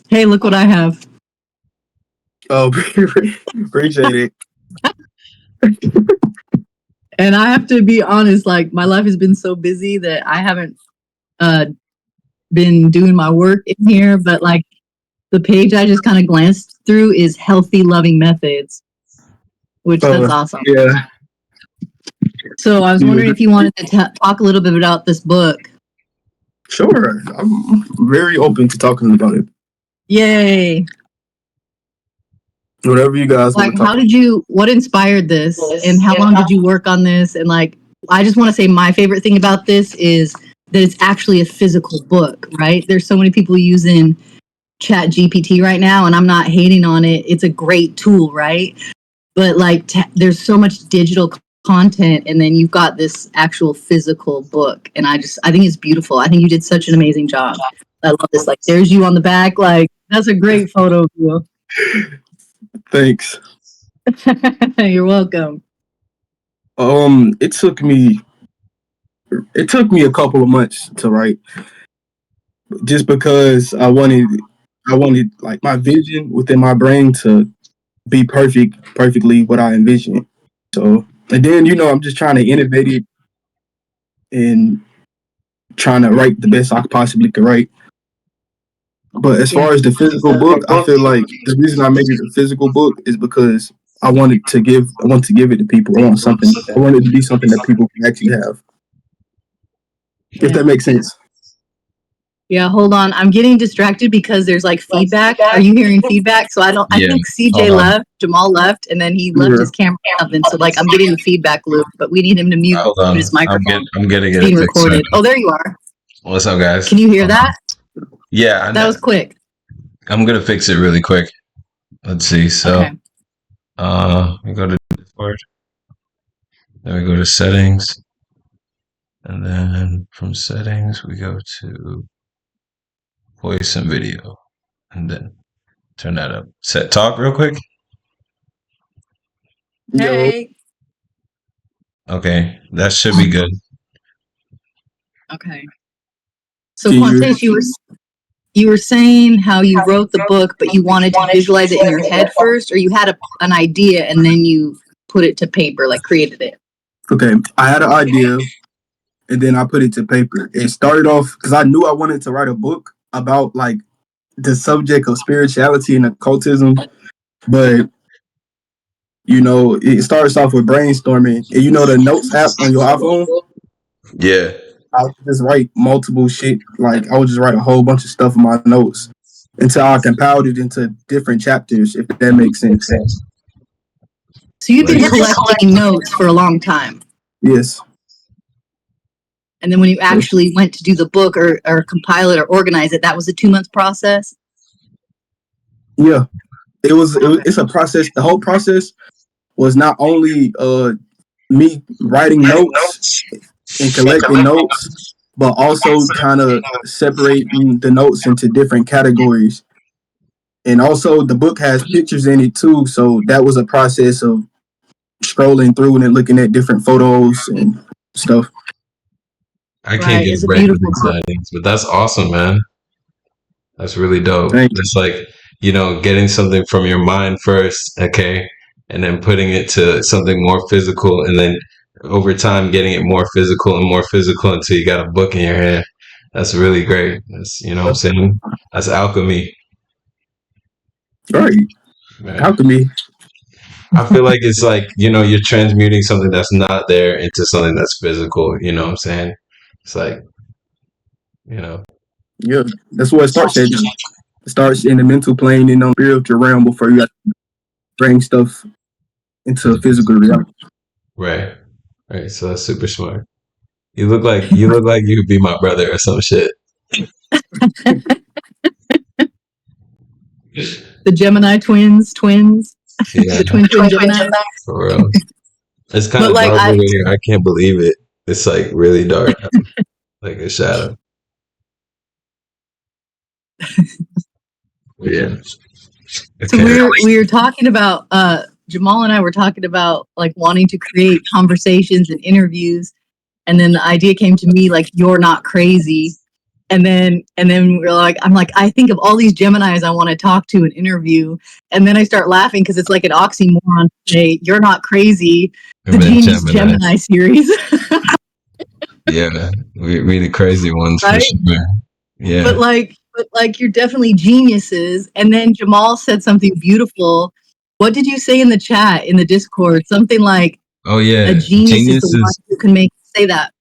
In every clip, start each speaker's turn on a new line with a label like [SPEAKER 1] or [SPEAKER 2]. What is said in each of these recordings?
[SPEAKER 1] Hey, look what I have.
[SPEAKER 2] Oh, appreciate it.
[SPEAKER 1] And I have to be honest, like my life has been so busy that I haven't uh, been doing my work in here. But like the page I just kind of glanced through is healthy, loving methods, which that's awesome.
[SPEAKER 2] Yeah.
[SPEAKER 1] So I was wondering if you wanted to talk a little bit about this book.
[SPEAKER 2] Sure. I'm very open to talking about it.
[SPEAKER 1] Yay.
[SPEAKER 2] Whatever you guys want to talk
[SPEAKER 1] what inspired this and how long did you work on this? And like, I just want to say my favorite thing about this is that it's actually a physical book, right? There's so many people using Chat GPT right now, and I'm not hating on it. It's a great tool, right? But like, there's so much digital content, and then you've got this actual physical book, and I think it's beautiful. I think you did such an amazing job. I love this. Like, there's you on the back. Like, that's a great photo of you.
[SPEAKER 2] Thanks.
[SPEAKER 1] You're welcome.
[SPEAKER 2] It took me a couple of months to write, just because I wanted like my vision within my brain to be perfectly what I envisioned. So, and then I'm just trying to innovate it and trying to write the best I possibly could write. But as far as the physical book, I feel like the reason I made it a physical book is because I want to give it to people. I want it to be something that people can actually have. If that makes sense.
[SPEAKER 1] Yeah, hold on. I'm getting distracted because there's like feedback. Are you hearing feedback? So I think CJ left, Jamal left, and then he left his camera up. And so like I'm getting the feedback loop, but we need him to mute his microphone.
[SPEAKER 3] I'm getting it
[SPEAKER 1] being recorded. Oh, there you are.
[SPEAKER 3] What's up, guys?
[SPEAKER 1] Can you hear that?
[SPEAKER 3] Yeah.
[SPEAKER 1] That was quick.
[SPEAKER 3] I'm gonna fix it really quick. Let's see. So we go to Discord. Then we go to settings. And then from settings we go to voice and video. And then turn that up. Set talk real quick.
[SPEAKER 1] Hey.
[SPEAKER 3] Okay, that should be good.
[SPEAKER 1] Okay. So Quantes, you were saying how you wrote the book, but you wanted to visualize it in your head first, or you had an idea and then you put it to paper, like created it?
[SPEAKER 2] Okay, I had an idea and then I put it to paper. It started off because I knew I wanted to write a book about like the subject of spirituality and occultism, but it starts off with brainstorming. And the notes app on your iPhone?
[SPEAKER 3] Yeah.
[SPEAKER 2] I would just write multiple shit. Like I would just write a whole bunch of stuff in my notes until I compiled it into different chapters, if that makes sense.
[SPEAKER 1] So you've been collecting notes for a long time.
[SPEAKER 2] Yes.
[SPEAKER 1] And then when you actually went to do the book or compile it or organize it, that was a 2-month process?
[SPEAKER 2] Yeah. It's a process. The whole process was not only me writing notes and collecting notes, but also kind of separating the notes into different categories. And also the book has pictures in it too, so that was a process of scrolling through and looking at different photos and stuff.
[SPEAKER 3] I can't get right with these settings, but that's awesome, man. That's really dope. It's like, getting something from your mind first, okay, and then putting it to something more physical, and then over time getting it more physical and more physical until you got a book in your hand. That's really great. That's, what I'm saying? That's alchemy.
[SPEAKER 2] Right. Man. Alchemy.
[SPEAKER 3] I feel like it's like, you're transmuting something that's not there into something that's physical. You know what I'm saying? It's like,
[SPEAKER 2] Yeah, that's what it starts at. It starts in the mental plane and on the spiritual realm before you bring stuff into a physical reality.
[SPEAKER 3] Right. So that's super smart. You look like you could be my brother or some shit.
[SPEAKER 1] The Gemini twins.
[SPEAKER 3] Yeah.
[SPEAKER 1] The twin Gemini.
[SPEAKER 3] For real. It's kind of dark over here. I can't believe it. It's like really dark. Like a shadow. Yeah.
[SPEAKER 1] Okay. So we were talking about Jamal and I were talking about like wanting to create conversations and interviews, and then the idea came to me like, you're not crazy, And then we're like, I'm like, I think of all these Geminis I want to talk to and interview. And then I start laughing because it's like an oxymoron. Say, you're not crazy. The Genius Gemini series.
[SPEAKER 3] Yeah, we the crazy ones, right? For sure. Yeah.
[SPEAKER 1] But like you're definitely geniuses. And then Jamal said something beautiful. What did you say in the chat, in the Discord? Something like,
[SPEAKER 3] oh yeah,
[SPEAKER 1] a genius is the one who can say that.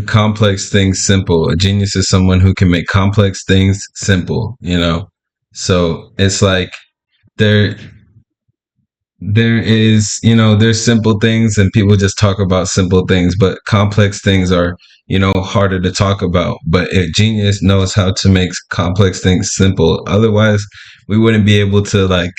[SPEAKER 3] Complex things simple. A genius is someone who can make complex things simple, you know? So it's like there is, you know, there's simple things and people just talk about simple things, but complex things are, you know, harder to talk about. But a genius knows how to make complex things simple. Otherwise, we wouldn't be able to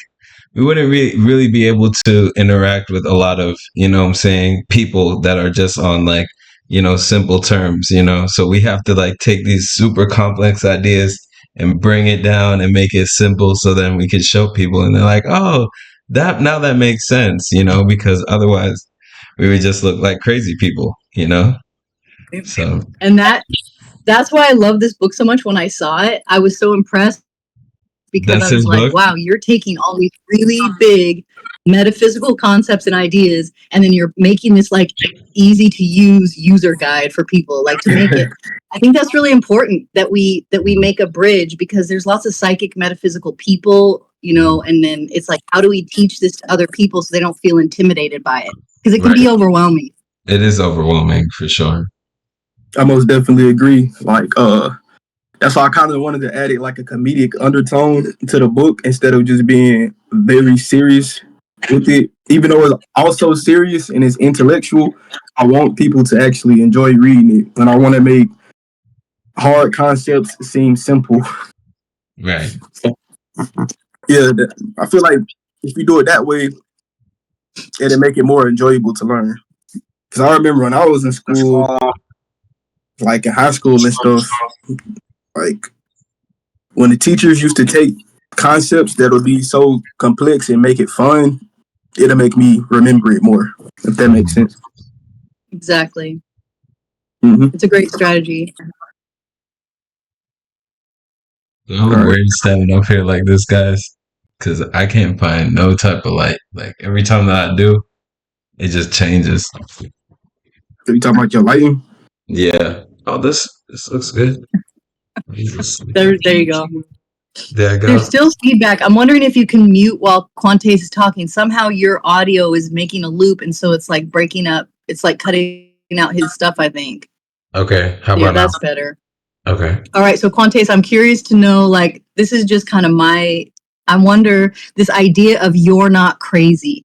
[SPEAKER 3] we wouldn't really be able to interact with a lot of, you know what I'm saying, people that are just on like, you know, simple terms, you know. So we have to like take these super complex ideas and bring it down and make it simple so then we can show people and they're like, oh, that makes sense, you know, because otherwise we would just look like crazy people, you know. So
[SPEAKER 1] and that's why I love this book so much. When I saw it, I was so impressed because I was like, book? Wow, you're taking all these really big metaphysical concepts and ideas, and then you're making this like easy to use user guide for people, like to make it. I think that's really important that we make a bridge, because there's lots of psychic metaphysical people, you know, and then it's like, how do we teach this to other people so they don't feel intimidated by it? Because it can be overwhelming.
[SPEAKER 3] It is overwhelming for sure.
[SPEAKER 2] I most definitely agree. Like, that's why I kind of wanted to add it like a comedic undertone to the book instead of just being very serious with it. Even though it's also serious and it's intellectual, I want people to actually enjoy reading it, and I want to make hard concepts seem simple.
[SPEAKER 3] Right.
[SPEAKER 2] Yeah, I feel like if you do it that way, it'll make it more enjoyable to learn. Because I remember when I was in school, like in high school and stuff, like when the teachers used to take concepts that'll be so complex and make it fun, it'll make me remember it more, if that makes sense.
[SPEAKER 1] Exactly. Mm-hmm. It's a great strategy.
[SPEAKER 3] I'm weird standing up here like this, guys, because I can't find no type of light. Like every time that I do, it just changes.
[SPEAKER 2] Are you talking about your lighting?
[SPEAKER 3] Yeah. Oh, this looks good.
[SPEAKER 1] There you go.
[SPEAKER 3] There you go.
[SPEAKER 1] There's still feedback. I'm wondering if you can mute while Quantes is talking. Somehow your audio is making a loop, and so it's like breaking up. It's like cutting out his stuff, I think.
[SPEAKER 3] Okay. How about
[SPEAKER 1] that's now? Better.
[SPEAKER 3] Okay.
[SPEAKER 1] All right. So Quantes, I'm curious to know, like, this is just kind of I wonder, this idea of you're not crazy.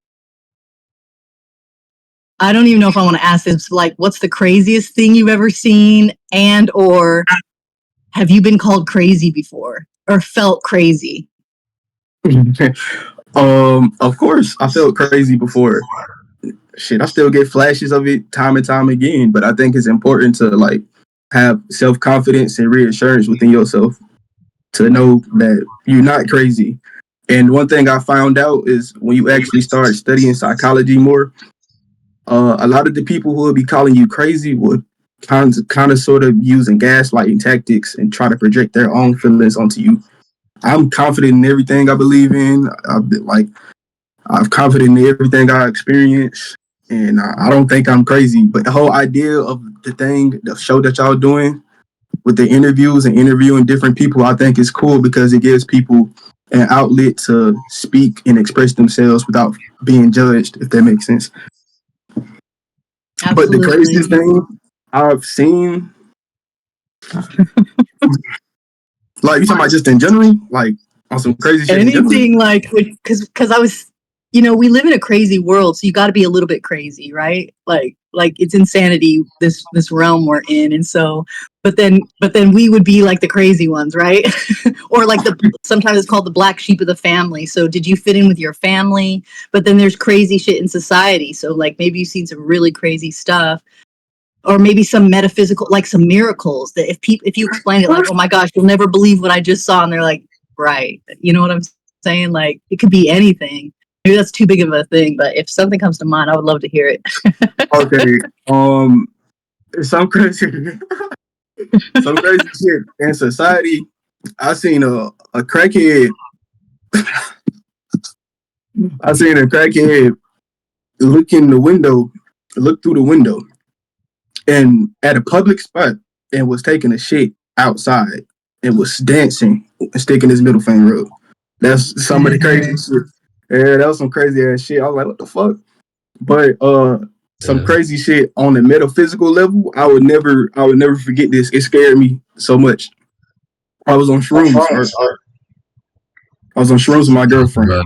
[SPEAKER 1] I don't even know if I want to ask this, like, what's the craziest thing you've ever seen, and or have you been called crazy before or felt crazy?
[SPEAKER 2] Of course, I felt crazy before. Shit, I still get flashes of it time and time again, but I think it's important to like have self-confidence and reassurance within yourself to know that you're not crazy. And one thing I found out is when you actually start studying psychology more, a lot of the people who will be calling you crazy would kind of sort of using gaslighting tactics and try to project their own feelings onto you. I'm confident in everything I believe in. I'm confident in everything I experience, and I don't think I'm crazy. But the whole idea of the show that y'all doing with the interviews and interviewing different people, I think is cool because it gives people an outlet to speak and express themselves without being judged, if that makes sense. Absolutely. But the craziest thing I've seen, like you talking about just in general, like on some crazy shit.
[SPEAKER 1] Anything like, because I was, you know, we live in a crazy world, so you got to be a little bit crazy, right? Like it's insanity, this realm we're in, and so, but then we would be like the crazy ones, right? Or like sometimes it's called the black sheep of the family. So did you fit in with your family? But then there's crazy shit in society. So like maybe you've seen some really crazy stuff. Or maybe some metaphysical, like some miracles that if you explain it, like, oh my gosh, you'll never believe what I just saw, and they're like, right, you know what I'm saying? Like it could be anything. Maybe that's too big of a thing, but if something comes to mind, I would love to hear it.
[SPEAKER 2] Okay, it's some crazy. some crazy shit in society. I seen a crackhead. I seen a crackhead look through the window, and at a public spot, and was taking a shit outside, and was dancing and sticking his middle finger up. That's some of the crazy shit. Yeah, that was some crazy ass shit. I was like, what the fuck? But some crazy shit on the metaphysical level, I would never forget this. It scared me so much. I was on shrooms. I was on shrooms with my girlfriend,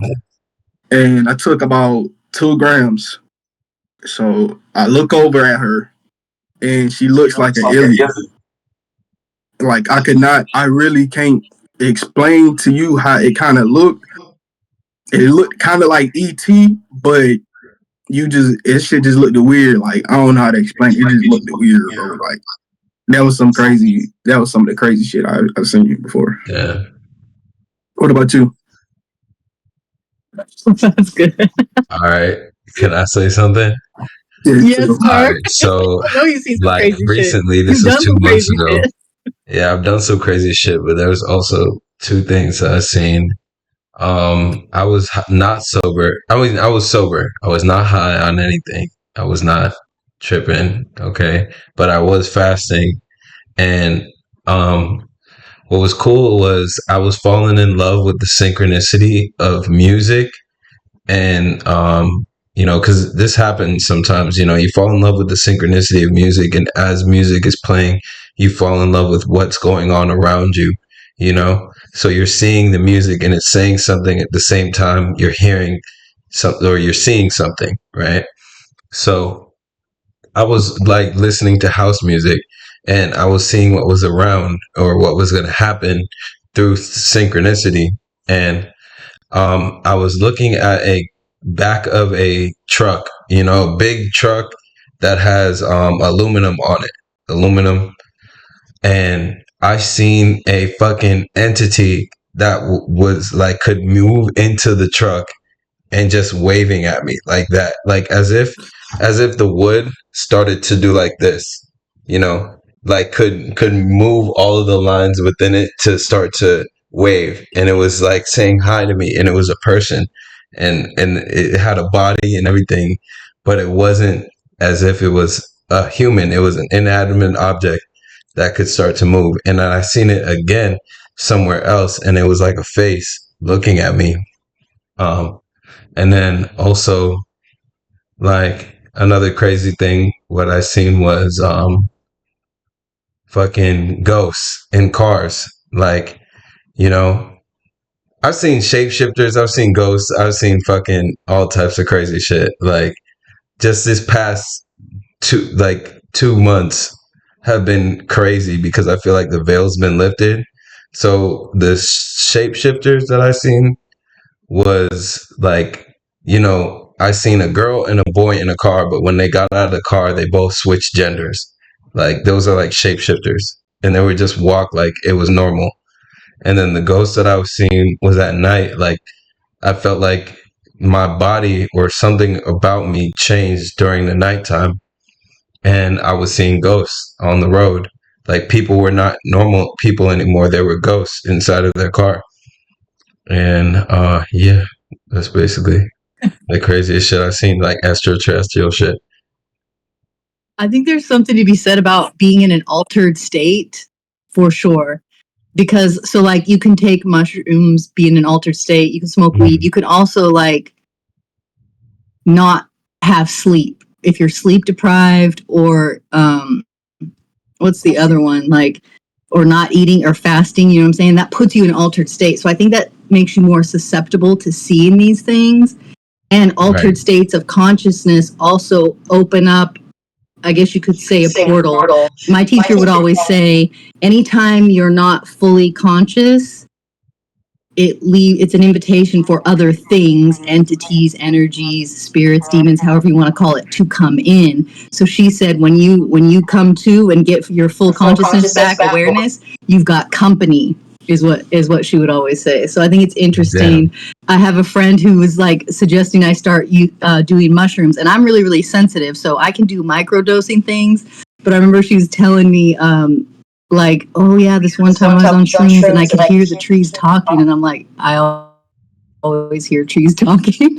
[SPEAKER 2] and I took about 2 grams. So I look over at her, and she looks like an alien. Like I really can't explain to you how it kind of looked. It looked kind of like ET, but it shit just looked weird. Like, I don't know how to explain it. It just looked weird, bro. Like, that was some of the crazy shit I've seen before.
[SPEAKER 3] Yeah.
[SPEAKER 2] What about you?
[SPEAKER 1] That's good.
[SPEAKER 3] All right. Can I say something?
[SPEAKER 1] Yes, sir.
[SPEAKER 3] All right. So,
[SPEAKER 1] I know you've seen some
[SPEAKER 3] like,
[SPEAKER 1] crazy
[SPEAKER 3] recently,
[SPEAKER 1] shit.
[SPEAKER 3] this was 2 months ago.
[SPEAKER 1] Shit.
[SPEAKER 3] Yeah, I've done some crazy shit, but there was also 2 things that I've seen. I was not sober. I mean, I was sober. I was not high on anything. I was not tripping. Okay. But I was fasting. And, what was cool was I was falling in love with the synchronicity of music. And, because this happens sometimes, you fall in love with the synchronicity of music. And as music is playing, you fall in love with what's going on around you, So you're seeing the music and it's saying something at the same time you're hearing something or you're seeing something, right? So I was like listening to house music and I was seeing what was around or what was going to happen through synchronicity. And I was looking at a back of a truck, a big truck that has aluminum on it, aluminum. And I seen a fucking entity that was like could move into the truck and just waving at me like that, like as if the wood started to do like this, you know, like could move all of the lines within it to start to wave, and it was like saying hi to me, and it was a person, and it had a body and everything, but it wasn't as if it was a human. It was an inanimate object that could start to move, and then I seen it again somewhere else, and it was like a face looking at me. And then also, like, another crazy thing, what I seen was fucking ghosts in cars. Like, you know, I've seen shapeshifters, I've seen ghosts, I've seen fucking all types of crazy shit. Like, just this past 2 months have been crazy because I feel like the veil's been lifted. So the shapeshifters that I've seen was like, I seen a girl and a boy in a car, but when they got out of the car, they both switched genders. Like, those are like shapeshifters. And they would just walk like it was normal. And then the ghost that I was seeing was at night. Like, I felt like my body or something about me changed during the nighttime. And I was seeing ghosts on the road. Like, people were not normal people anymore. They were ghosts inside of their car. And yeah, that's basically the craziest shit I've seen, like extraterrestrial shit.
[SPEAKER 1] I think there's something to be said about being in an altered state, for sure. Because, so like, you can take mushrooms, be in an altered state, you can smoke weed, you can also like not have sleep if you're sleep deprived, or what's the other one, like, or not eating or fasting, you know what I'm saying? That puts you in an altered state. So I think that makes you more susceptible to seeing these things. And altered states of consciousness also open up, I guess you could say, a portal. My teacher would always say, anytime you're not fully conscious, it's an invitation for other things, entities, energies, spirits, demons, however you want to call it, to come in. So she said, when you come to and get your full consciousness back, awareness, you've got company, is what she would always say. So I think it's interesting. Damn. I have a friend who was like suggesting I start doing mushrooms, and I'm really, really sensitive, so I can do microdosing things. But I remember she was telling me like, oh yeah, this one time I was on shrooms and I could hear the trees talking, and I'm like, I always hear trees talking.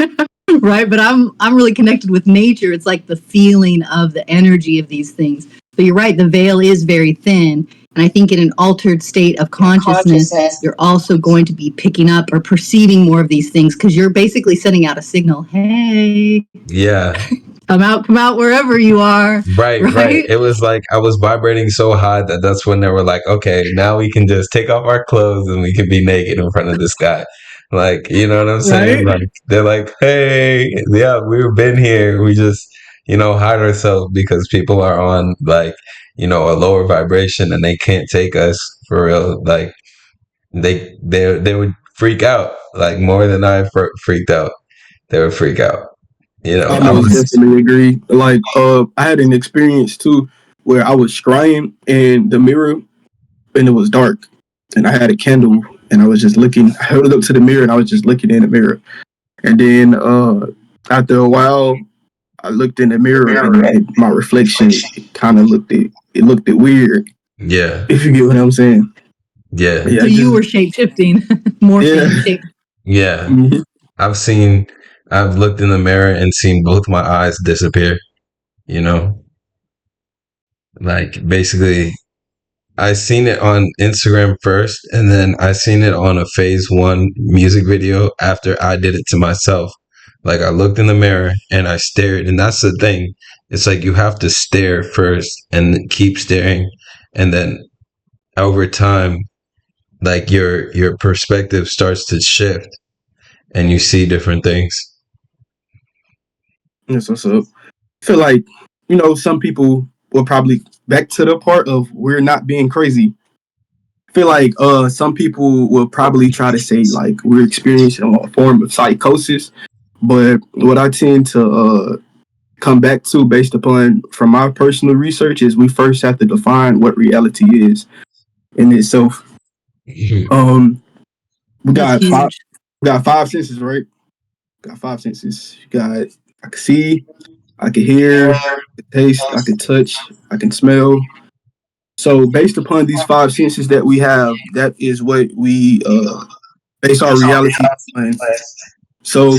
[SPEAKER 1] Right, but I'm really connected with nature. It's like the feeling of the energy of these things. But you're right, the veil is very thin, and I think in an altered state of consciousness, you're also going to be picking up or perceiving more of these things because you're basically sending out a signal. Hey,
[SPEAKER 3] Yeah.
[SPEAKER 1] come out wherever you are.
[SPEAKER 3] Right. It was like I was vibrating so high that that's when they were like, okay, now we can just take off our clothes and we can be naked in front of this guy. Like, you know what I'm saying?
[SPEAKER 1] Right.
[SPEAKER 3] Like, they're like, hey, yeah, we've been here. We just, hide ourselves because people are on like, a lower vibration and they can't take us for real. Like, they would freak out like more than I freaked out. They would freak out.
[SPEAKER 2] I
[SPEAKER 3] I
[SPEAKER 2] most
[SPEAKER 3] was.
[SPEAKER 2] definitely agree. Like, I had an experience too where I was scrying in the mirror and it was dark, and I had a candle and I was just looking. I held it up to the mirror and I was just looking in the mirror, and then after a while, I looked in the mirror and my reflection kind of looked it weird.
[SPEAKER 3] Yeah.
[SPEAKER 2] If you get what I'm saying.
[SPEAKER 3] Yeah.
[SPEAKER 2] Yeah.
[SPEAKER 1] So you were shape shifting, morphing.
[SPEAKER 2] Yeah.
[SPEAKER 3] Yeah.
[SPEAKER 2] Mm-hmm.
[SPEAKER 3] I've I've looked in the mirror and seen both my eyes disappear, you know? Like basically I seen it on Instagram first and then I seen it on a phase 1 music video after I did it to myself. Like I looked in the mirror and I stared, and that's the thing. It's like you have to stare first and keep staring, and then over time like your perspective starts to shift and you see different things.
[SPEAKER 2] That's what's up. I feel like, some people will probably back to the part of we're not being crazy. I feel like some people will probably try to say like we're experiencing a form of psychosis, but what I tend to come back to based upon from my personal research is we first have to define what reality is in itself. Um, we
[SPEAKER 1] That's
[SPEAKER 2] got five.
[SPEAKER 1] huge.
[SPEAKER 2] We got five senses, right? Got five senses. You got I can see, I can hear, I can taste, I can touch, I can smell. So based upon these five senses that we have, that is what we base our reality on. So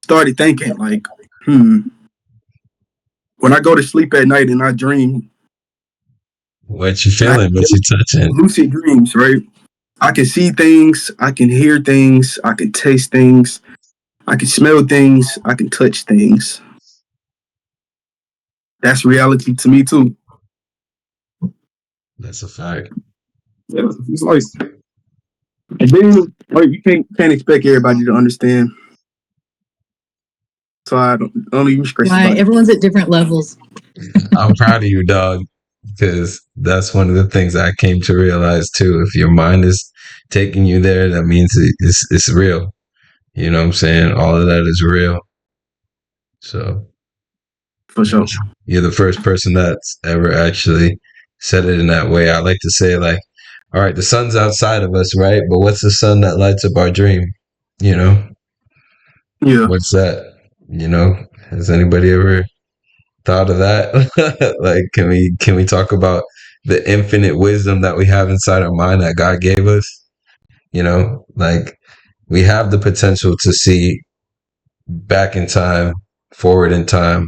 [SPEAKER 2] started thinking like, when I go to sleep at night and I dream,
[SPEAKER 3] What you
[SPEAKER 2] I have
[SPEAKER 3] feeling? What you touching?
[SPEAKER 2] lucid dreams, right? I can see things, I can hear things, I can taste things, I can smell things, I can touch things. That's reality to me too.
[SPEAKER 3] That's a fact.
[SPEAKER 2] Yeah, it's like, and then like you can't expect everybody to understand. So I don't even stress
[SPEAKER 1] Right.
[SPEAKER 2] about it.
[SPEAKER 1] Everyone's at different levels.
[SPEAKER 3] I'm proud of you, dog, because that's one of the things I came to realize too. If your mind is taking you there, that means it's real. You know what I'm saying? All of that is real. So
[SPEAKER 2] For sure.
[SPEAKER 3] you're the first person that's ever actually said it in that way. I like to say like, all right, the sun's outside of us, right? But what's the sun that lights up our dream? You know,
[SPEAKER 2] Yeah.
[SPEAKER 3] what's that? Has anybody ever thought of that? Like, can we talk about the infinite wisdom that we have inside our mind that God gave us? Like we have the potential to see back in time, forward in time,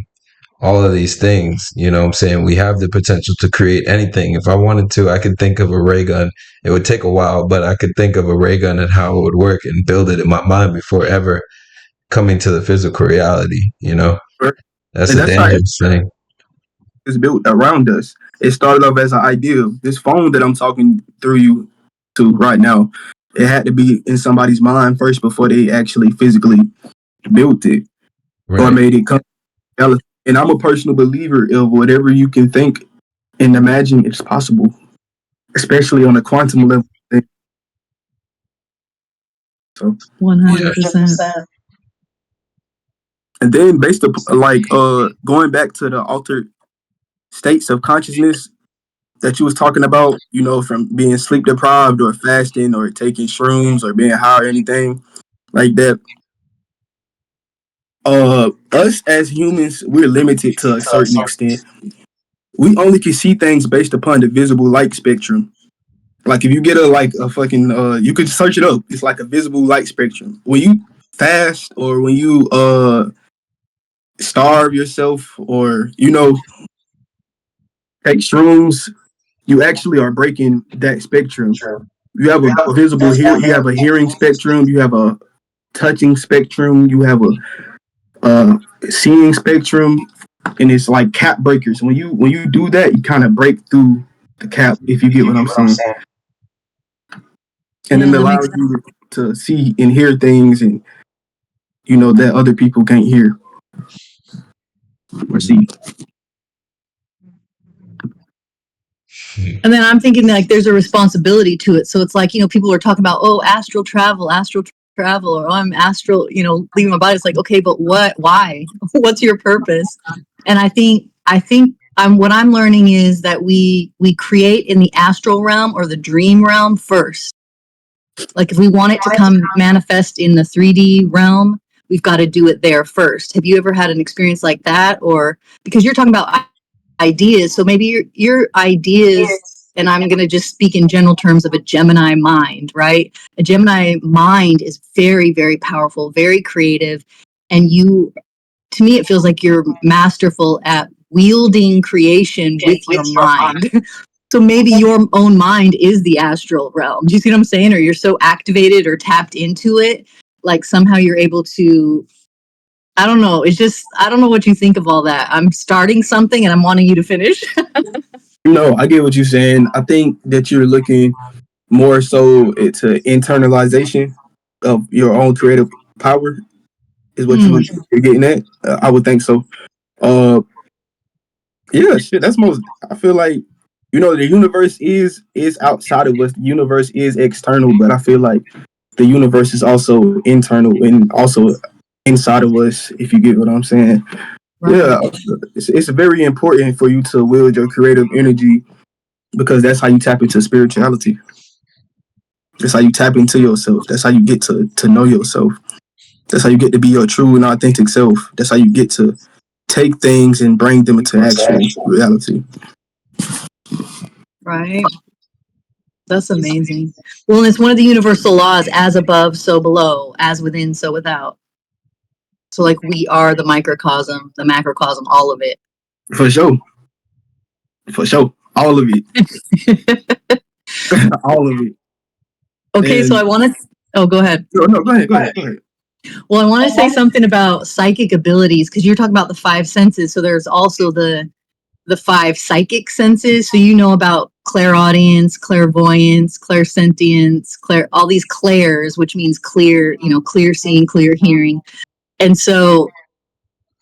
[SPEAKER 3] all of these things. You know what I'm saying? We have the potential to create anything. If I wanted to, I could think of a ray gun. It would take a while, but I could think of a ray gun and how it would work and build it in my mind before ever coming to the physical reality. That's
[SPEAKER 2] And
[SPEAKER 3] a
[SPEAKER 2] that's how
[SPEAKER 3] dangerous thing.
[SPEAKER 2] it's built around us. It started off as an idea. This phone that I'm talking through you to right now, it had to be in somebody's mind first before they actually physically built it or
[SPEAKER 3] Right.
[SPEAKER 2] made it come. And I'm a personal believer of whatever you can think and imagine it's possible, especially on a quantum level. So,
[SPEAKER 1] 100%.
[SPEAKER 2] and then based up like going back to the altered states of consciousness that you was talking about, from being sleep deprived or fasting or taking shrooms or being high or anything like that. Us as humans, we're limited to a certain extent. we only can see things based upon the visible light spectrum. Like if you get a fucking you could search it up. It's like a visible light spectrum. When you fast or when you starve yourself or take shrooms, you actually are breaking that spectrum. You have a visible you have a hearing spectrum, you have a touching spectrum, you have a seeing spectrum, and it's like cap breakers. When you do that, you kind of break through the cap, if you get what I'm saying. And then it allows you to see and hear things, and that other people can't hear or see.
[SPEAKER 1] And then I'm thinking like there's a responsibility to it. So it's like, people are talking about, astral travel, or I'm astral, leaving my body. It's like, okay, but why? What's your purpose? And I think what I'm learning is that we create in the astral realm or the dream realm first. Like if we want it to come manifest in the 3D realm, we've got to do it there first. Have you ever had an experience like that? Or because you're talking about ideas, so maybe your ideas, and I'm going to just speak in general terms of a Gemini mind, right? A Gemini mind is very, very powerful, very creative. And to me, it feels like you're masterful at wielding creation with your mind. So maybe your own mind is the astral realm. Do you see what I'm saying? Or you're so activated or tapped into it, like somehow you're able to, I don't know. It's just, I don't know what you think of all that. I'm starting something and I'm wanting you to finish.
[SPEAKER 2] No, I get what you're saying. I think that you're looking more so to internalization of your own creative power is what you're getting at. I would think so. Yeah, shit. That's most. I feel like the universe is outside of us. The universe is external, but I feel like the universe is also internal and also inside of us. If you get what I'm saying. Right. Yeah, it's very important for you to wield your creative energy because that's how you tap into spirituality. That's how you tap into yourself. That's how you get to know yourself. That's how you get to be your true and authentic self. That's how you get to take things and bring them into actual reality.
[SPEAKER 1] Right. That's amazing. Well, and it's one of the universal laws, as above, so below, as within, so without. So like we are the microcosm, the macrocosm, all of it.
[SPEAKER 2] For sure. All of it. All of it.
[SPEAKER 1] Okay, and so I want to... go ahead.
[SPEAKER 2] No, go ahead.
[SPEAKER 1] Well, I want to say something about psychic abilities because you're talking about the 5 senses. So there's also the 5 psychic senses. So about clairaudience, clairvoyance, clairsentience, all these clairs, which means clear, clear seeing, clear hearing. And so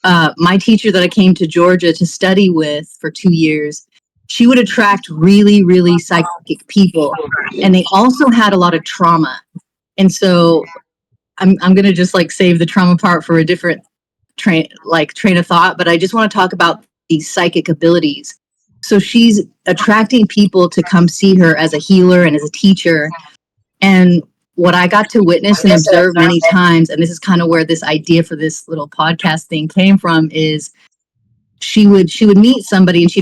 [SPEAKER 1] my teacher that I came to Georgia to study with for 2 years, she would attract really, really psychic people. And they also had a lot of trauma. And so I'm going to just save the trauma part for a different train of thought. But I just want to talk about these psychic abilities. So she's attracting people to come see her as a healer and as a teacher. And what I got to witness and observe many times, and this is kind of where this idea for this little podcast thing came from, is she would meet somebody and she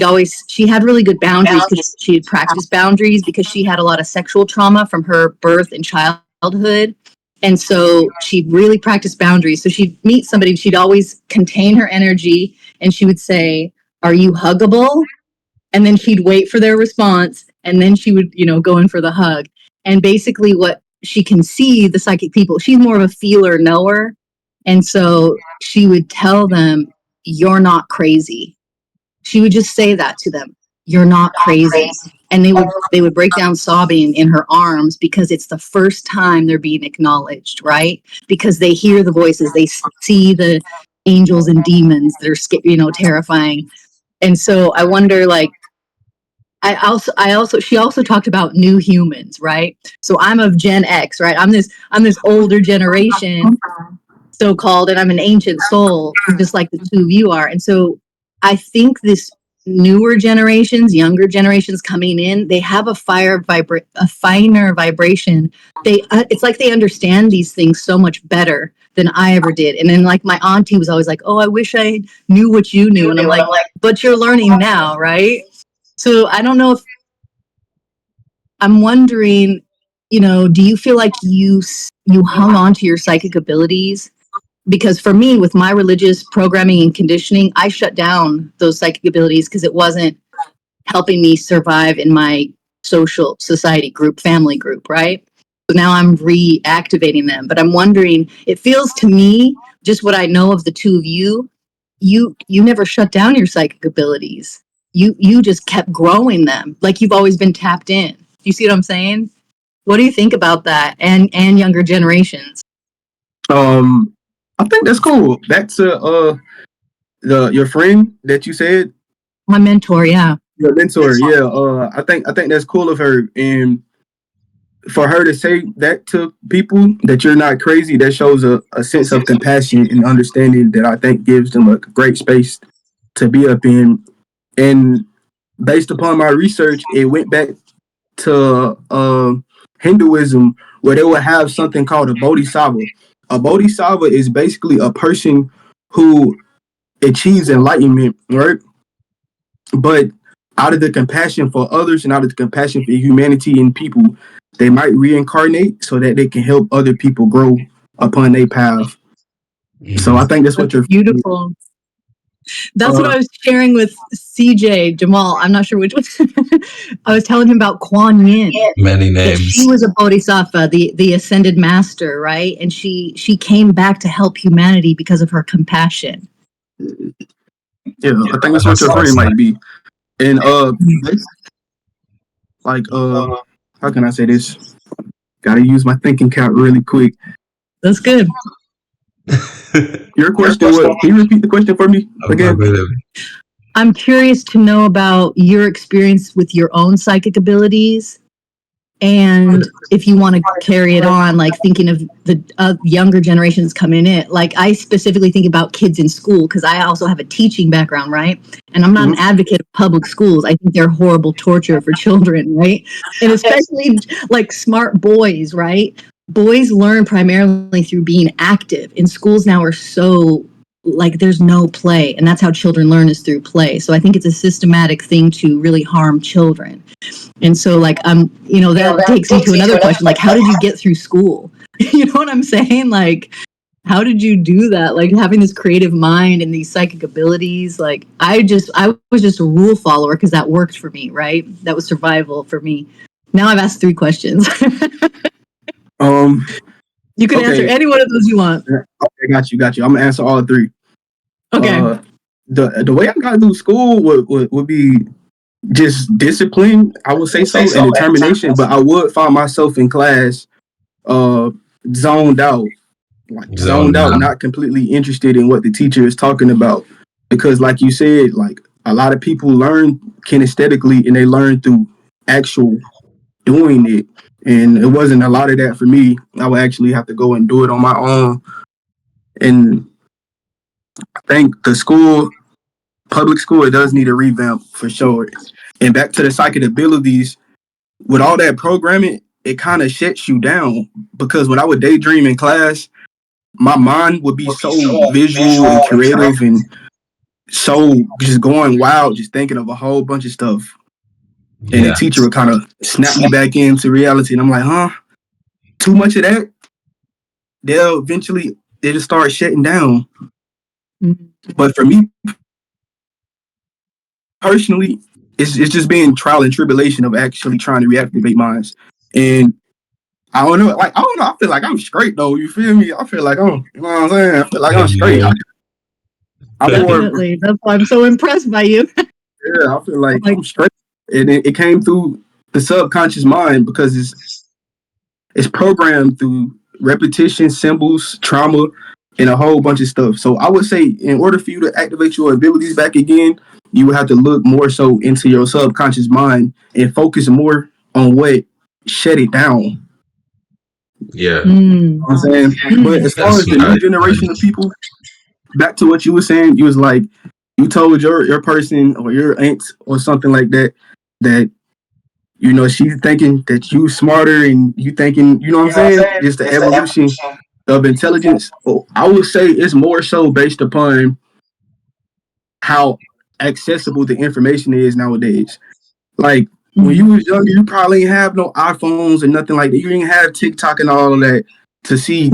[SPEAKER 1] had really good boundaries because she had practiced boundaries because she had a lot of sexual trauma from her birth and childhood. And so she really practiced boundaries. So she'd meet somebody and she'd always contain her energy and she would say, "Are you huggable?" And then she'd wait for their response and then she would, go in for the hug. And basically what she can see, the psychic people, she's more of a feeler knower. And so she would tell them, "You're not crazy." She would just say that to them, "You're not crazy." And they would break down sobbing in her arms because it's the first time they're being acknowledged, right? Because they hear the voices, they see the angels and demons that are terrifying. And so I wonder, she also talked about new humans, right? So I'm of Gen X, right? I'm this older generation, so-called, and I'm an ancient soul, just like the two of you are. And so I think this newer generations, younger generations coming in, they have a finer vibration. It's like they understand these things so much better than I ever did. And then like my auntie was always like, oh, I wish I knew what you knew. And I'm like, but you're learning now, right? So I don't know if I'm wondering, you know, do you feel like you hung on to your psychic abilities? Because for me, with my religious programming and conditioning, I shut down those psychic abilities because it wasn't helping me survive in my social society group, family group, right? So now I'm reactivating them. But I'm wondering, it feels to me, just what I know of the two of you, you never shut down your psychic abilities. You just kept growing them, like you've always been tapped in. Do you see what I'm saying? What do you think about that, and younger generations?
[SPEAKER 2] I think that's cool. Back to your friend that you said.
[SPEAKER 1] My mentor, yeah.
[SPEAKER 2] Your mentor, yeah. I think that's cool of her, and for her to say that to people, that you're not crazy, that shows a sense of compassion and understanding that I think gives them a great space to be up in. And based upon my research, it went back to Hinduism, where they would have something called a bodhisattva. A bodhisattva is basically a person who achieves enlightenment, right? But out of the compassion for others and out of the compassion for humanity and people, they might reincarnate so that they can help other people grow upon their path. So I think that's what you're
[SPEAKER 1] beautiful. That's what I was sharing with CJ Jamal. I'm not sure which one. I was telling him about Kuan Yin.
[SPEAKER 3] Many names.
[SPEAKER 1] She was a bodhisattva, the ascended master, right? And she came back to help humanity because of her compassion.
[SPEAKER 2] Yeah, I think that's what your friend might be. And like how can I say this? Gotta use my thinking cap really quick.
[SPEAKER 1] That's good.
[SPEAKER 2] Your question, what? Can you repeat the question for me again?
[SPEAKER 1] I'm curious to know about your experience with your own psychic abilities, and if you want to carry it on, like thinking of the younger generations coming in. Like I specifically think about kids in school because I also have a teaching background, right? And I'm not an advocate of public schools. I think they're horrible torture for children, right? And especially like smart boys, right? Boys learn primarily through being active. In schools now are so like there's no play, and that's how children learn, is through play. So I think it's a systematic thing to really harm children. And so like you know, that takes me to another question, like how did you get through school? You know what I'm saying? Like how did you do that? Like having this creative mind and these psychic abilities. Like I was just a rule follower because that worked for me, right? That was survival for me. Now I've asked 3 questions. You can answer any one of those you want.
[SPEAKER 2] Okay, got you. I'm gonna answer all 3.
[SPEAKER 1] Okay.
[SPEAKER 2] The way I got through school would be just discipline, I would say so, and determination. But I would find myself in class, zoned out, not completely interested in what the teacher is talking about. Because, like you said, like a lot of people learn kinesthetically, and they learn through actual doing it. And it wasn't a lot of that for me. I would actually have to go and do it on my own. And I think public school, it does need a revamp for sure. And back to the psychic abilities, with all that programming, it kind of shuts you down, because when I would daydream in class, my mind would be so visual and creative and so just going wild, just thinking of a whole bunch of stuff. Yeah. And the teacher would kind of snap me back into reality. And I'm like, huh? Too much of that? They'll just start shutting down. Mm-hmm. But for me, personally, it's just been trial and tribulation of actually trying to reactivate minds. And I don't know, I feel like I'm straight though. You feel me? I feel like you know what I'm saying? I feel like I'm straight.
[SPEAKER 1] Definitely. That's why I'm so impressed by you.
[SPEAKER 2] Yeah, I feel like I'm straight. And it came through the subconscious mind, because it's programmed through repetition, symbols, trauma, and a whole bunch of stuff. So I would say, in order for you to activate your abilities back again, you would have to look more so into your subconscious mind and focus more on what shut it down.
[SPEAKER 3] Yeah.
[SPEAKER 2] You know what I'm saying? But as far as the new generation of people, back to what you were saying, you was like, you told your person or your aunt or something like that, you know, she's thinking that you smarter, and you thinking, you know what I'm saying? Just the evolution of intelligence, I would say it's more so based upon how accessible the information is nowadays. Like when you was younger, you probably didn't have no iPhones and nothing like that. You didn't have TikTok and all of that to see.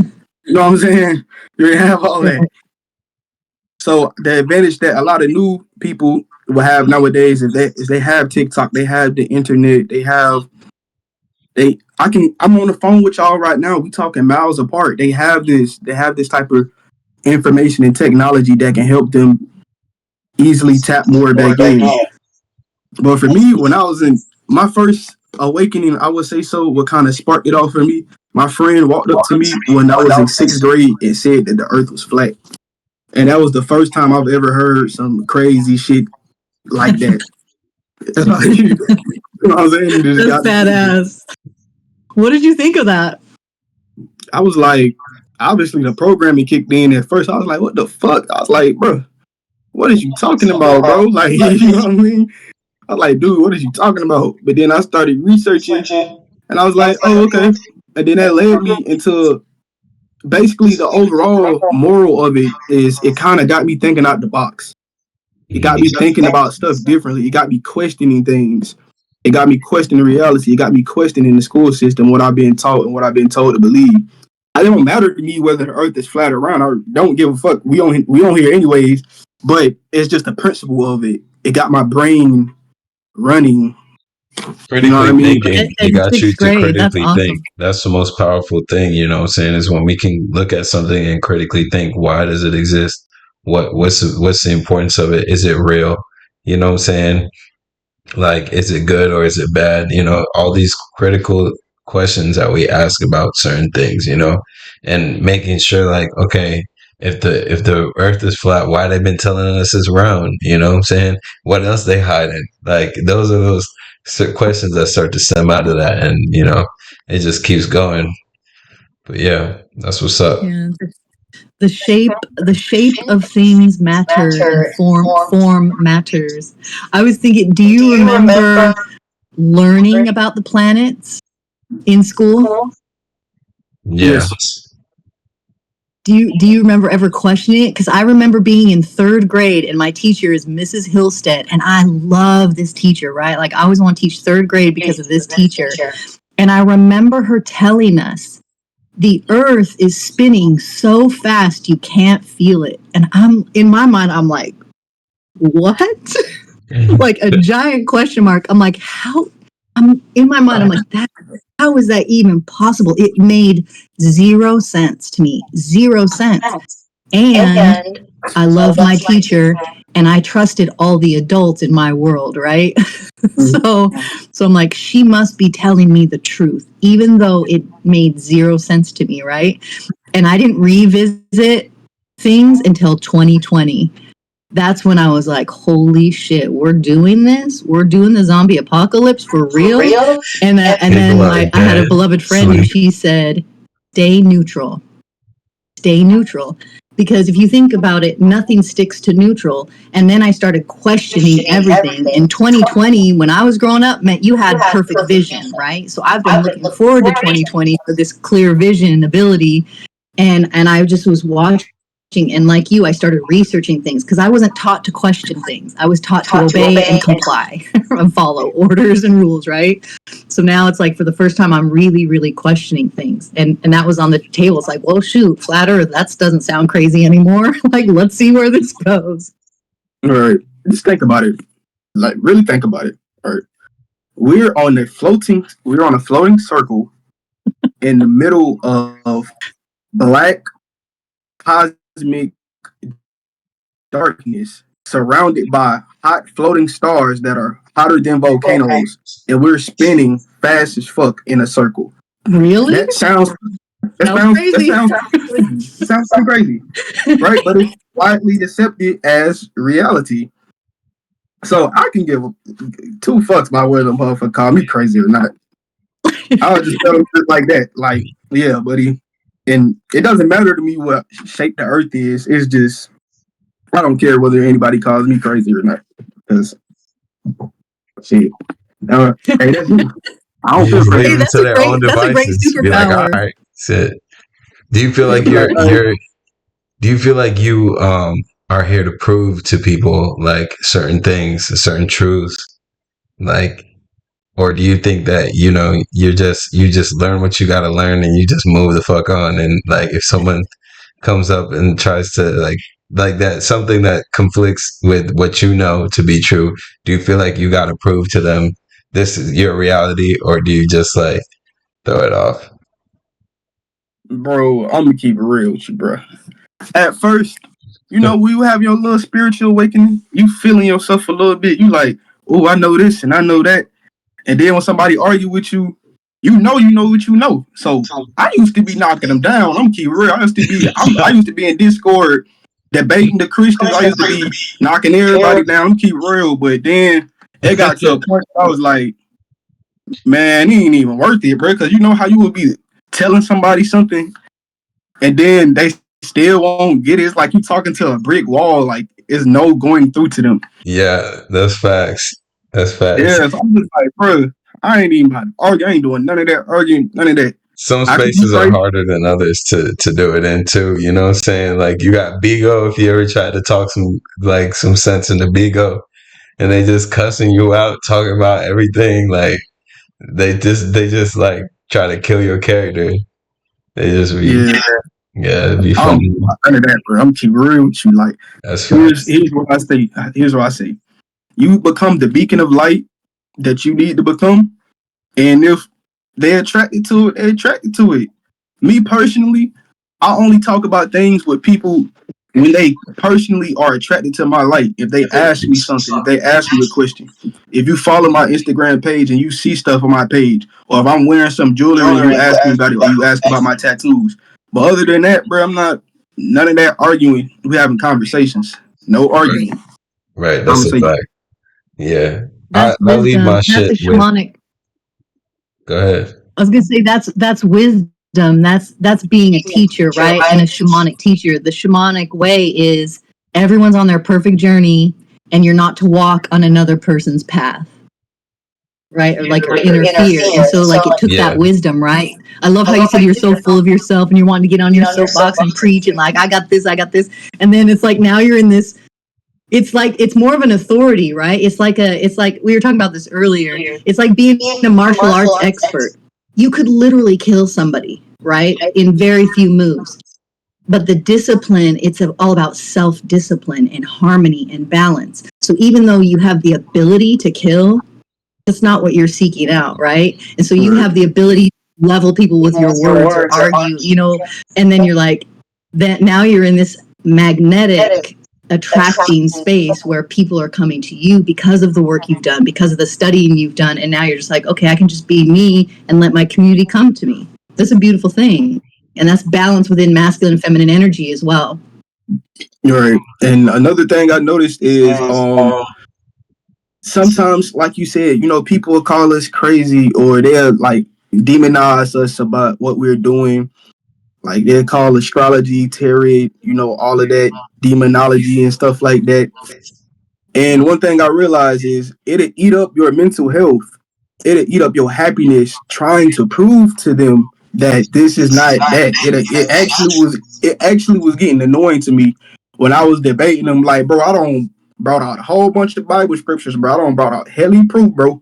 [SPEAKER 2] You know what I'm saying? You didn't have all that. So the advantage that a lot of new people will have nowadays is they have TikTok, they have the internet, I'm on the phone with y'all right now. We talking miles apart. They have this type of information and technology that can help them easily tap more back in. But for me, when I was in my first awakening, I would say so, what kind of sparked it off for me, my friend walked up to me when I was in 6th grade and said that the earth was flat. And that was the first time I've ever heard some crazy shit like that. You know what I'm saying?
[SPEAKER 1] That's badass. What did you think of that?
[SPEAKER 2] I was like, obviously the programming kicked in at first. I was like, what the fuck? I was like, bro, what is you talking about, bro? Like, you know what I mean? I was like, dude, what is you talking about? But then I started researching and I was like, oh, okay. And then that led me into basically the overall moral of it is it kind of got me thinking out the box. It got me thinking about stuff differently. It got me questioning things. It got me questioning reality. It got me questioning the school system, what I've been taught and what I've been told to believe. It don't matter to me whether the earth is flat or round. I don't give a fuck. We don't hear anyways. But it's just the principle of it. It got my brain running.
[SPEAKER 3] Critically
[SPEAKER 2] you know what I mean?
[SPEAKER 3] thinking, it got you to critically
[SPEAKER 1] awesome.
[SPEAKER 3] think. That's the most powerful thing, you know what I'm saying, is when we can look at something and critically think, why does it exist? What's the importance of it? Is it real? You know what I'm saying? Like, is it good or is it bad? You know, all these critical questions that we ask about certain things, you know, and making sure like, okay, if the earth is flat, why they been telling us it's round? You know what I'm saying? What else they hiding? Like, those are those questions that start to stem out of that, and you know, it just keeps going. But yeah, that's what's up.
[SPEAKER 1] Yeah. The shape of things matter and form matters. I was thinking, do you remember learning about the planets in school?
[SPEAKER 3] Yeah.
[SPEAKER 1] Do you remember ever questioning it? Because I remember being in 3rd grade and my teacher is Mrs. Hillstead, and I love this teacher, right? Like I always want to teach 3rd grade because of this teacher. And I remember her telling us the earth is spinning so fast you can't feel it. And I'm in my mind, I'm like, what? Like a giant question mark. I'm like, how? I'm in my mind, I'm like, how is that even possible? It made 0 sense to me. 0 sense. And I love my teacher and I trusted all the adults in my world, right? So I'm like, she must be telling me the truth, even though it made 0 sense to me, right? And I didn't revisit things until 2020. That's when I was like, holy shit, we're doing this? We're doing the zombie apocalypse for real? And then I had a beloved friend and she said, stay neutral. Stay neutral. Because if you think about it, nothing sticks to neutral. And then I started questioning everything. In 2020, when I was growing up, meant you had perfect vision, right? So I've been looking forward to 2020 for this clear vision ability. And I just was watching, and like you, I started researching things because I wasn't taught to question things. I was taught to obey and comply and follow orders and rules, right? So now it's like for the first time I'm really, really questioning things. And that was on the table. It's like, well, shoot, flat earth, that doesn't sound crazy anymore. Like, let's see where this goes.
[SPEAKER 2] All right. Just think about it. Like, really think about it. All right. We're on a floating circle in the middle of black cosmic darkness, surrounded by hot floating stars that are hotter than volcanoes, and we're spinning fast as fuck in a circle.
[SPEAKER 1] Really?
[SPEAKER 2] That sounds crazy. It sounds so crazy, right? But it's widely accepted as reality. So I can give 2 fucks about whether the motherfucker call me crazy or not. I'll just tell them shit like that. Like, yeah, buddy. And it doesn't matter to me what shape the earth is. It's just, I don't care whether anybody calls me crazy or not. Because, shit. Hey, that's me. I don't feel crazy.
[SPEAKER 3] Leave them to their own
[SPEAKER 1] That's a great
[SPEAKER 3] devices.
[SPEAKER 1] superpower.
[SPEAKER 3] Be like, all right, sit. Do you feel like do you feel like you are here to prove to people like certain things, certain truths, like, or do you think that you just learn what you got to learn and you just move the fuck on, and like if someone comes up and tries to like that something that conflicts with what you know to be true, do you feel like you got to prove to them this is your reality, or do you just like throw it off?
[SPEAKER 2] Bro, I'm gonna keep it real with you, bro. At first, when you have your little spiritual awakening, you feeling yourself a little bit. You like, oh, I know this and I know that. And then when somebody argue with you, you know what you know. So I used to be knocking them down. I'm gonna keep it real. I used to be in Discord debating the Christians. I used to be knocking everybody down. I'm keep it real. But then it got to a point where I was like, man, it ain't even worth it, bro. Because you know how you would be telling somebody something and then they still won't get it. It's like you talking to a brick wall. Like it's no going through to them.
[SPEAKER 3] Yeah, that's facts. That's facts.
[SPEAKER 2] Yeah, so I'm just like, bro, I ain't even about to argue. I ain't doing none of that arguing, none of that.
[SPEAKER 3] Some spaces are harder than others to do it in too. You know what I'm saying? Like you got Bigo, if you ever tried to talk some sense into Bigo, and they just cussing you out, talking about everything. Like they just like try to kill your character. They just be it'd be funny.
[SPEAKER 2] None of that, bro. I'm keep real with you. Like here's what I say. Here's what I say. You become the beacon of light that you need to become, and if they're attracted to it, they're attracted to it. Me personally, I only talk about things with people when they personally are attracted to my light. If they ask me something, if they ask me a question, if you follow my Instagram page and you see stuff on my page, or if I'm wearing some jewelry and you ask me about it, or you ask about my tattoos. But other than that, bro, I'm not none of that arguing. We're having conversations. No arguing.
[SPEAKER 3] Right, that's a fact. Yeah. I leave my shit
[SPEAKER 1] with shamanic.
[SPEAKER 3] Go ahead.
[SPEAKER 1] I was gonna say that's wisdom. That's being a teacher, right? And a shamanic teacher. The shamanic way is everyone's on their perfect journey, and you're not to walk on another person's path, right? Or like or interfere. And so like it took that wisdom, right? I love how you said you're so full of yourself and you're wanting to get on your soapbox and preach and like I got this, and then it's like now you're in this. It's like it's more of an authority, right? It's like we were talking about this earlier. It's like being a martial arts expert. You could literally kill somebody, right? In very few moves. But the discipline, it's all about self-discipline and harmony and balance. So even though you have the ability to kill, that's not what you're seeking out, right? And so you have the ability to level people with your words or argue, and then you're like, that now you're in this magnetic attracting space where people are coming to you because of the work you've done, because of the studying you've done, and now you're just like, okay, I can just be me and let my community come to me. That's a beautiful thing, and that's balance within masculine and feminine energy as well.
[SPEAKER 2] Right. And another thing I noticed is sometimes, like you said, people will call us crazy or they'll like demonize us about what we're doing. Like they'll call astrology, tarot, all of that demonology and stuff like that. And one thing I realized is it'll eat up your mental health. It'll eat up your happiness trying to prove to them that this is not that. It actually was getting annoying to me when I was debating them. Like, bro, I don't brought out a whole bunch of Bible scriptures, bro. I don't brought out heavy proof, bro.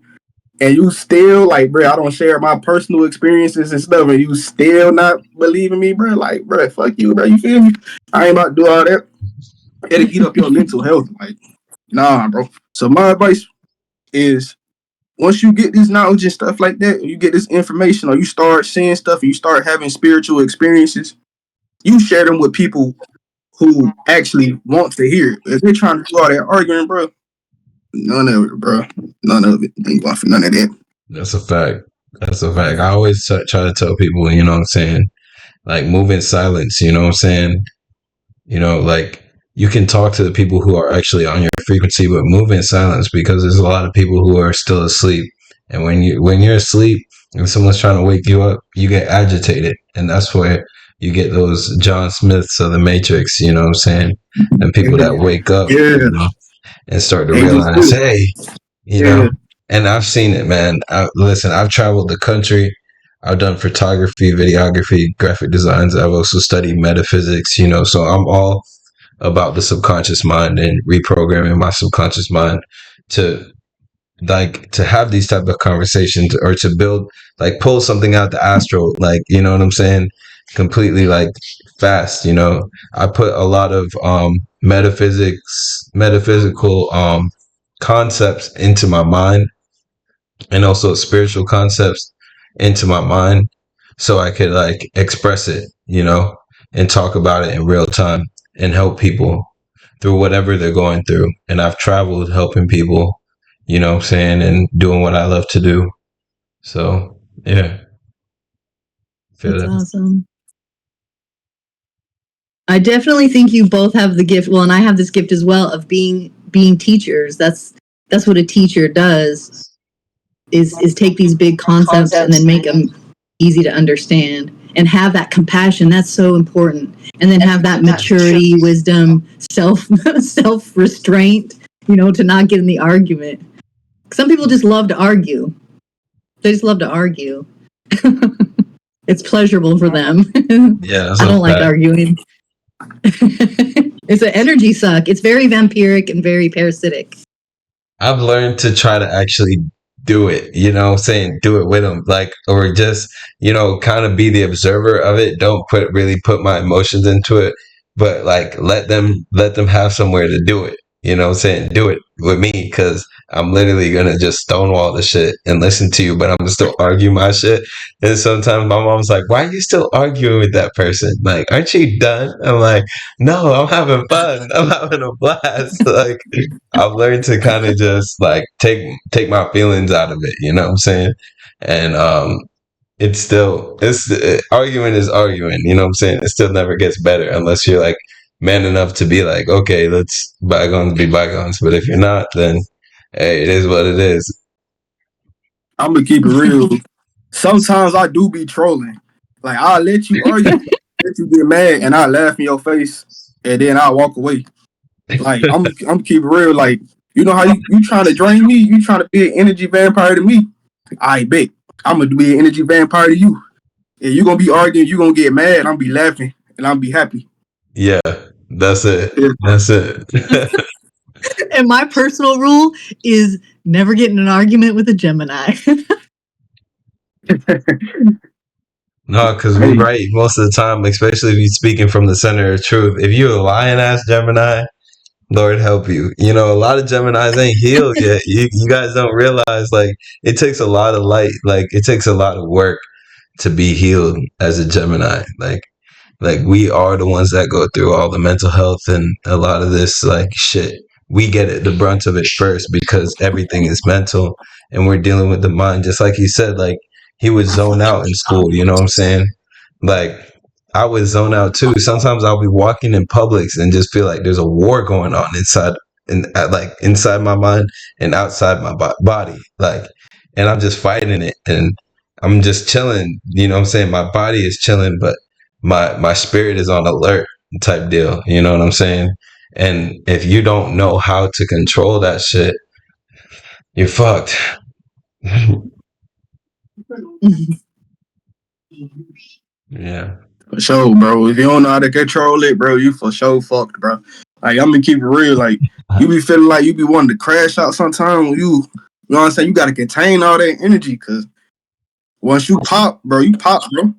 [SPEAKER 2] And you still like, bro, I don't share my personal experiences and stuff, and you still not believing me, bro. Like, bro, fuck you, bro. You feel me? I ain't about to do all that. It'll eat up your mental health. Like, nah, bro. So my advice is once you get this knowledge and stuff like that, you get this information or you start seeing stuff and you start having spiritual experiences, you share them with people who actually want to hear it. If they're trying to do all that arguing, bro, none of it, bro. None of it. Ain't going for none of that.
[SPEAKER 3] That's a fact. That's a fact. I always try to tell people, what I'm saying? Like, move in silence, what I'm saying? Like, you can talk to the people who are actually on your frequency, but move in silence because there's a lot of people who are still asleep. And when you're asleep and someone's trying to wake you up, you get agitated. And that's where you get those John Smiths of the Matrix, you know what I'm saying? And people that wake up and start to realize, hey, and I've seen it, man. Listen, I've traveled the country. I've done photography, videography, graphic designs. I've also studied metaphysics, you know, so I'm all about the subconscious mind and reprogramming my subconscious mind to to have these type of conversations, or to build, like, pull something out the astral, like, you know what I'm saying, completely, like, fast, you know. I put a lot of metaphysical concepts into my mind, and also spiritual concepts into my mind, so I could, like, express it, you know, and talk about it in real time and help people through whatever they're going through. And I've traveled helping people, you know what I'm saying, and doing what I love to do. So, yeah.
[SPEAKER 1] That's awesome. I definitely think you both have the gift. Well, and I have this gift as well of being teachers. That's what a teacher does. Is take these big concepts and then make them easy to understand, and have that compassion. That's so important. And then have that maturity, wisdom, self restraint. You know, to not get in the argument. Some people just love to argue. They just love to argue. It's pleasurable for them.
[SPEAKER 3] Yeah,
[SPEAKER 1] I don't like arguing. It's an energy suck. It's very vampiric and very parasitic.
[SPEAKER 3] I've learned to try to actually do it, you know what I'm saying? Do it with them, like, or just, you know, kind of be the observer of it. Don't really put my emotions into it, but, like, let them have somewhere to do it. You know what I'm saying? Do it with me, because I'm literally gonna just stonewall the shit and listen to you, but I'm gonna still argue my shit. And sometimes my mom's like, "Why are you still arguing with that person? Like, aren't you done?" I'm like, "No, I'm having fun. I'm having a blast." Like, I've learned to kind of just, like, take my feelings out of it. You know what I'm saying? And it's arguing is arguing. You know what I'm saying? It still never gets better unless you're, like, man enough to be like, okay, let's bygones be bygones. But if you're not, then hey, it is what it is.
[SPEAKER 2] I'm gonna keep it real. Sometimes I do be trolling. Like, I'll let you argue, let you get mad, and I'll laugh in your face, and then I'll walk away. Like, I'm keep it real. Like, you know how you trying to drain me? You trying to be an energy vampire to me? I bet I'm gonna be an energy vampire to you. And you gonna be arguing, you gonna get mad, I'm gonna be laughing, and I'm be happy.
[SPEAKER 3] Yeah, that's it.
[SPEAKER 2] Yeah.
[SPEAKER 3] That's it.
[SPEAKER 1] And my personal rule is never get in an argument with a Gemini.
[SPEAKER 3] No, because we're right most of the time, especially if you're speaking from the center of truth. If you're a lying ass Gemini, Lord help you. You know, a lot of Geminis ain't healed yet. You guys don't realize, like, it takes a lot of light, like, it takes a lot of work to be healed as a Gemini. Like, we are the ones that go through all the mental health and a lot of this, like, shit. We get it, the brunt of it first, because everything is mental and we're dealing with the mind. Just like you said, like, he would zone out in school, you know what I'm saying? Like, I would zone out too. Sometimes I'll be walking in Publix and just feel like there's a war going on inside, like, inside my mind and outside my body. Like, and I'm just fighting it, and I'm just chilling, you know what I'm saying? My body is chilling, but my spirit is on alert, type deal, you know what I'm saying? And if you don't know how to control that shit, you're fucked. Yeah.
[SPEAKER 2] For sure, bro. If you don't know how to control it, bro, you for sure fucked, bro. Like, I'm gonna keep it real. Like, you be feeling like you be wanting to crash out sometimes when you know what I'm saying? You gotta contain all that energy, because once you pop, bro, you pop, bro.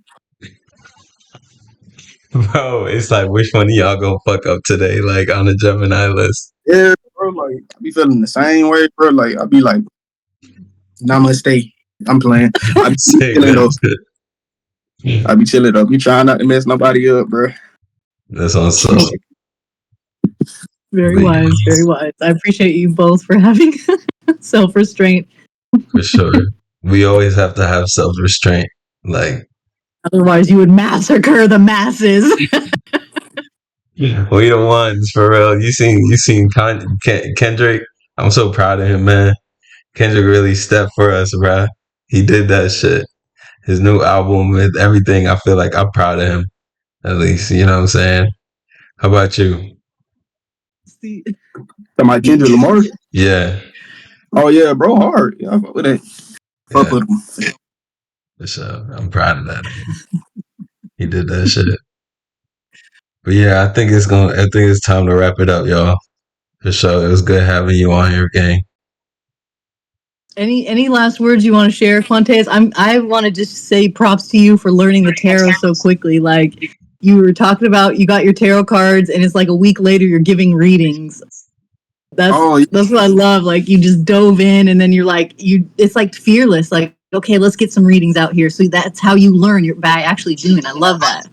[SPEAKER 3] Bro, it's like, which one of y'all gonna fuck up today, like, on the Gemini list?
[SPEAKER 2] Yeah, bro. Like, I be feeling the same way, bro. Like, I be like, namaste. I'm playing. I be chilling though. I be chilling though. Be trying not to mess nobody up, bro.
[SPEAKER 3] That's awesome.
[SPEAKER 1] Very wise, very wise. I appreciate you both for having self-restraint.
[SPEAKER 3] For sure. We always have to have self-restraint. Like,
[SPEAKER 1] otherwise you would massacre the masses.
[SPEAKER 3] we the ones, for real. You seen Kendrick? I'm so proud of him, man. Kendrick really stepped for us, bro. He did that shit. His new album with everything, I feel like I'm proud of him. At least, you know what I'm saying? How about you?
[SPEAKER 2] Am I Kendrick Lamar?
[SPEAKER 3] Yeah.
[SPEAKER 2] Oh yeah, bro, hard. Yeah, I fuck with that. Fuck with him.
[SPEAKER 3] For sure. I'm proud of that. He did that shit. But yeah, I think it's time to wrap it up, y'all. For sure. It was good having you on here, gang.
[SPEAKER 1] Any last words you want to share, Quantes? I want to just say props to you for learning the tarot so quickly. Like you were talking about, you got your tarot cards, and it's like a week later you're giving readings. That's what I love. Like you just dove in, and then you're like it's like fearless. Like okay, let's get some readings out here. So that's how you learn. You're by actually doing. I love that.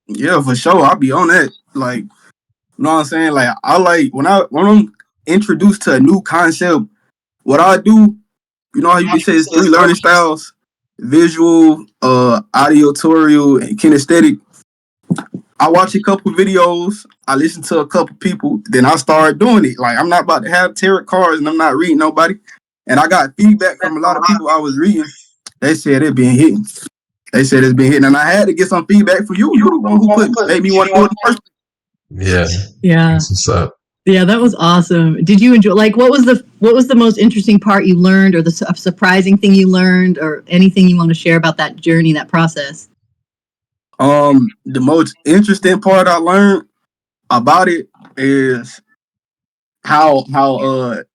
[SPEAKER 2] Yeah, for sure. I'll be on that. Like, you know what I'm saying? Like I like when I'm introduced to a new concept, what I do, you know how you can say it's 3 learning styles: visual, auditory, and kinesthetic. I watch a couple videos, I listen to a couple people, then I start doing it. Like I'm not about to have tarot cards and I'm not reading nobody. And I got feedback from a lot of people I was reading. They said it been hitting. They said it's been hitting, and I had to get some feedback from you. You the one who made me want to do it first.
[SPEAKER 3] Yeah.
[SPEAKER 1] Yeah.
[SPEAKER 3] What's up?
[SPEAKER 1] Yeah, that was awesome. Did you enjoy? Like, what was the most interesting part you learned, or the surprising thing you learned, or anything you want to share about that journey, that process?
[SPEAKER 2] The most interesting part I learned about it is how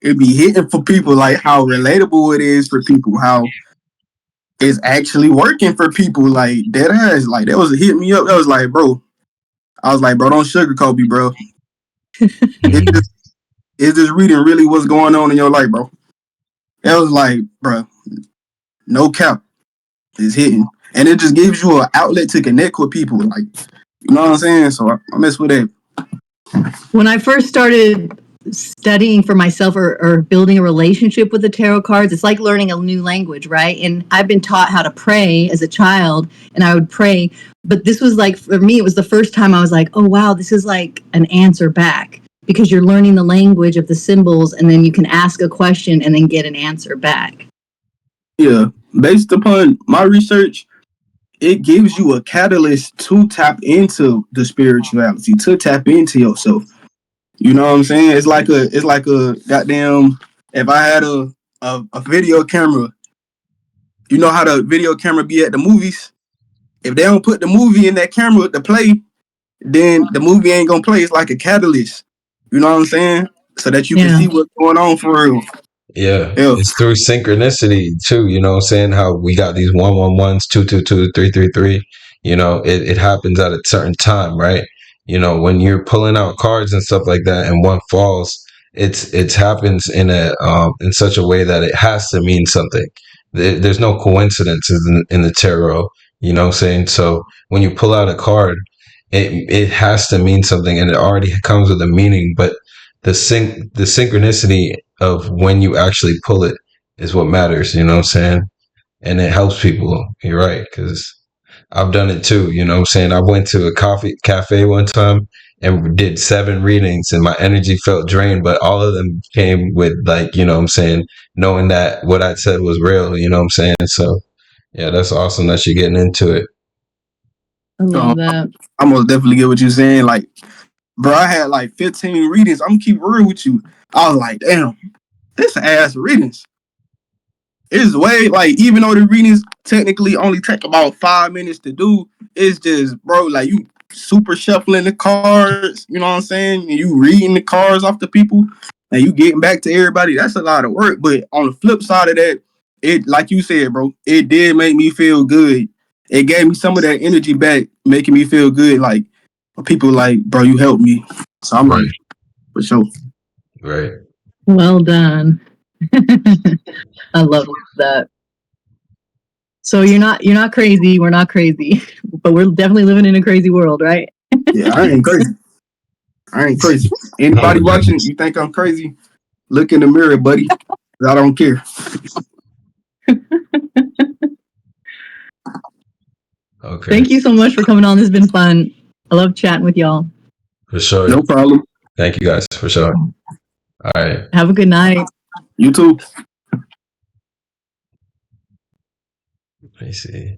[SPEAKER 2] it be hitting for people, like how relatable it is for people, how it's actually working for people. Like dead ass, like that was hit me up. That was like, bro, I was like, bro, don't sugarcoat me, bro. Is this reading really what's going on in your life, bro? That was like, bro, no cap, it's hitting, and it just gives you an outlet to connect with people. Like, you know what I'm saying? So I mess with that.
[SPEAKER 1] When I first started studying for myself or building a relationship with the tarot cards, it's like learning a new language, right? And I've been taught how to pray as a child, and I would pray. But this was like, for me, it was the first time I was like, oh, wow, this is like an answer back, because you're learning the language of the symbols, and then you can ask a question and then get an answer back.
[SPEAKER 2] Yeah, based upon my research, it gives you a catalyst to tap into the spirituality, to tap into yourself. You know what I'm saying? It's like a goddamn. If I had a video camera, you know how the video camera be at the movies. If they don't put the movie in that camera to play, then the movie ain't gonna play. It's like a catalyst. You know what I'm saying? So that you can see what's going on for real.
[SPEAKER 3] Yeah. It's through synchronicity too, you know what I'm saying? How we got these 111s, 222, 333. You know, it happens at a certain time, right? You know, when you're pulling out cards and stuff like that and one falls, it happens in such a way that it has to mean something. There's no coincidences in the tarot, you know what I'm saying? So when you pull out a card, it has to mean something, and it already comes with a meaning, but the synchronicity of when you actually pull it is what matters, you know what I'm saying? And it helps people. You're right, because I've done it too, you know what I'm saying? I went to a cafe one time and did 7 readings, and my energy felt drained, but all of them came with, like, you know what I'm saying, knowing that what I said was real, you know what I'm saying? So yeah, that's awesome that you're getting into it.
[SPEAKER 1] I love that.
[SPEAKER 2] I most definitely get what you're saying. Like, bro, I had like 15 readings. I'm gonna keep real with you. I was like, damn, this ass readings. It's way, like, even though the readings technically only take about 5 minutes to do, it's just, bro, like, you super shuffling the cards, you know what I'm saying? And you reading the cards off the people, and you getting back to everybody. That's a lot of work. But on the flip side of that, it, like you said, bro, it did make me feel good. It gave me some of that energy back, making me feel good. Like, people like, bro, you helped me. So I'm right. Like, for sure.
[SPEAKER 3] Right.
[SPEAKER 1] Well done. I love that. So you're not crazy. We're not crazy, but we're definitely living in a crazy world, right?
[SPEAKER 2] Yeah, I ain't crazy. I ain't crazy. Anybody watching, you think I'm crazy? Look in the mirror, buddy. I don't care.
[SPEAKER 3] Okay.
[SPEAKER 1] Thank you so much for coming on. This has been fun. I love chatting with y'all.
[SPEAKER 3] For sure.
[SPEAKER 2] No problem.
[SPEAKER 3] Thank you guys, for sure. All right.
[SPEAKER 1] Have a good night.
[SPEAKER 2] You too.
[SPEAKER 3] Let me see.